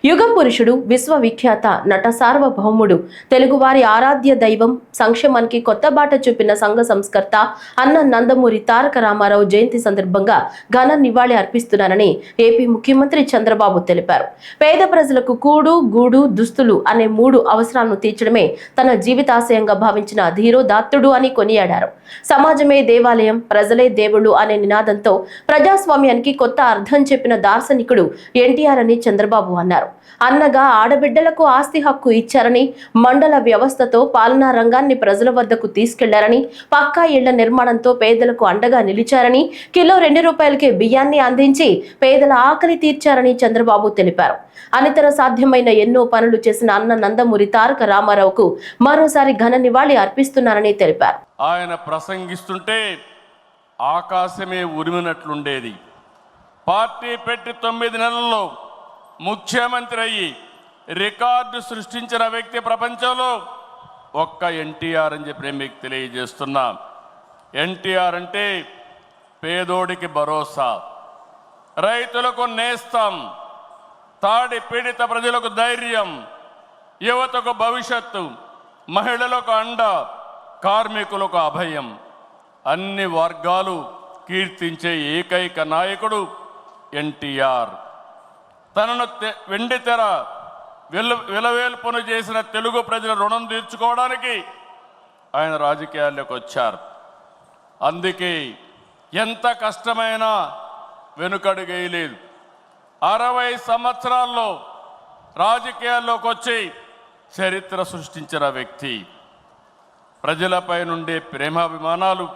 యుగ పురుషుడు, విశ్వవిఖ్యాత నట సార్వభౌముడు, తెలుగువారి ఆరాధ్య దైవం, సంక్షేమానికి కొత్త బాట చూపిన సంఘ సంస్కర్త అన్న నందమూరి తారక రామారావు జయంతి సందర్భంగా ఘన నివాళి అర్పిస్తున్నానని ఏపీ ముఖ్యమంత్రి చంద్రబాబు తెలిపారు. పేద ప్రజలకు కూడు, గూడు, దుస్తులు అనే 3 అవసరాలను తీర్చడమే తన జీవితాశయంగా భావించిన ధీరోదాత్తుడు అని కొనియాడారు. సమాజమే దేవాలయం, ప్రజలే దేవుళ్ళు అనే నినాదంతో ప్రజాస్వామ్యానికి కొత్త అర్థం చెప్పిన దార్శనికుడు ఎన్టీఆర్ అని చంద్రబాబు అన్నారు. అన్నగా ఆడబిడ్డలకు ఆస్తి హక్కు ఇచ్చారని, మండల వ్యవస్థతో పాలనా రంగాన్ని ప్రజల వద్దకు తీసుకెళ్లారని, పక్కా ఇళ్ల నిర్మాణంతో పేదలకు అండగా నిలిచారని, కిలో ₹2కే బియ్యాన్ని అందించి పేదల ఆకలి తీర్చారని చంద్రబాబు తెలిపారు. అనితర సాధ్యమైన ఎన్నో పనులు చేసిన అన్న నందమూరి తారక రామారావుకు మరోసారి ఘన నివాళి అర్పిస్తున్నారని తెలిపారు. ఆయన ప్రసంగిస్తుంటే ఆకాశమే ఉరిమినట్లుండేది. పార్టీ పెట్టి 9 నెలల్లో ముఖ్యమంత్రి అయ్యి రికార్డు సృష్టించిన వ్యక్తి ప్రపంచంలో ఒక్క ఎన్టీఆర్ అని చెప్పి మీకు తెలియజేస్తున్నా. ఎన్టీఆర్ అంటే పేదోడికి భరోసా, రైతులకు నేస్తం, తాడి పీడిత ప్రజలకు ధైర్యం, యువతకు భవిష్యత్తు, మహిళలకు అండ, కార్మికులకు అభయం. అన్ని వర్గాలు కీర్తించే ఏకైక నాయకుడు ఎన్టీఆర్. తనను వెండితెర విలవేల్పును చేసిన తెలుగు ప్రజల రుణం తీర్చుకోవడానికి ఆయన రాజకీయాల్లోకి వచ్చారు. అందుకే ఎంత కష్టమైనా వెనుకడుగేయలేదు. 60 సంవత్సరాల్లో రాజకీయాల్లోకి వచ్చి చరిత్ర సృష్టించిన వ్యక్తి. ప్రజలపై నుండే ప్రేమాభిమానాలు,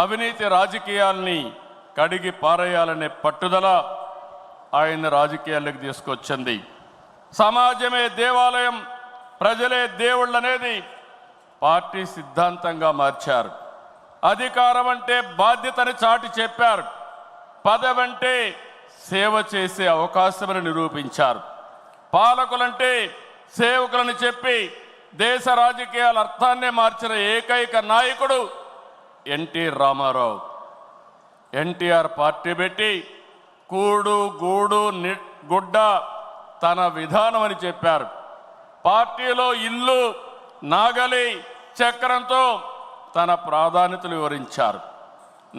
అవినీతి రాజకీయాల్ని కడిగి పారేయాలనే పట్టుదల ఆయన రాజకీయాల్లోకి తీసుకొచ్చింది. సమాజమే దేవాలయం, ప్రజలే దేవుళ్ళు అనేది పార్టీ సిద్ధాంతంగా మార్చారు. అధికారం అంటే బాధ్యతని చాటి చెప్పారు. పదవంటే సేవ చేసే అవకాశమని నిరూపించారు. పాలకులంటే సేవకులని చెప్పి దేశ రాజకీయాల అర్థాన్నే మార్చిన ఏకైక నాయకుడు ఎన్టీ రామారావు. ఎన్టీఆర్ పార్టీ పెట్టి కూడు, గూడు, గుడ్డ తన విధానం అని చెప్పారు. పార్టీలో ఇల్లు, నాగలి, చక్రంతో తన ప్రాధాన్యతలు వివరించారు.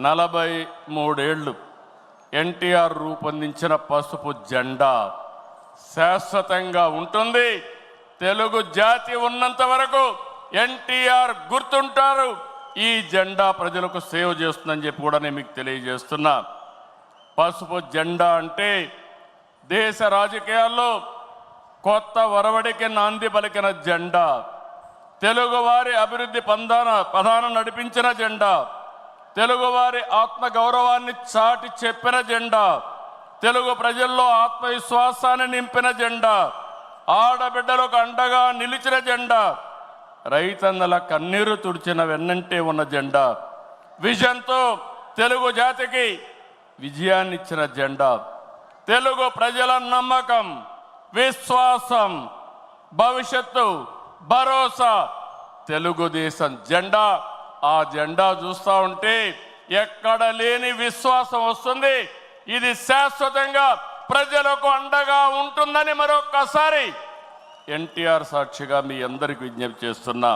43 ఏళ్ళు ఎన్టీఆర్ రూపొందించిన పసుపు జెండా శాశ్వతంగా ఉంటుంది. తెలుగు జాతి ఉన్నంత వరకు ఎన్టీఆర్ గుర్తుంటారు. ఈ జెండా ప్రజలకు సేవ చేస్తుందని చెప్పి కూడా నేను మీకు తెలియజేస్తున్నా. పసుపు జెండా అంటే దేశ రాజకీయాల్లో కొత్త వరవడికి నాంది పలికిన జెండా, తెలుగువారి అభివృద్ధి పదాన నడిపించిన జెండా, తెలుగువారి ఆత్మ గౌరవాన్ని చాటి చెప్పిన జెండా, తెలుగు ప్రజల్లో ఆత్మవిశ్వాసాన్ని నింపిన జెండా, ఆడబిడ్డలకు అండగా నిలిచిన జెండా, రైతన్నల కన్నీరు తుడిచిన వెన్నంటే ఉన్న జెండా, విజన్తో తెలుగు జాతికి విజయాన్ని ఇచ్చిన జెండా, తెలుగు ప్రజల నమ్మకం, విశ్వాసం, భవిష్యత్తు, భరోసా తెలుగుదేశం జెండా. ఆ జెండా చూస్తూ ఉంటే ఎక్కడ లేని విశ్వాసం వస్తుంది. ఇది శాశ్వతంగా ప్రజలకు అండగా ఉంటుందని మరొక్కసారి ఎన్టీఆర్ సాక్షిగా మీ అందరికి విజ్ఞప్తి చేస్తున్నా.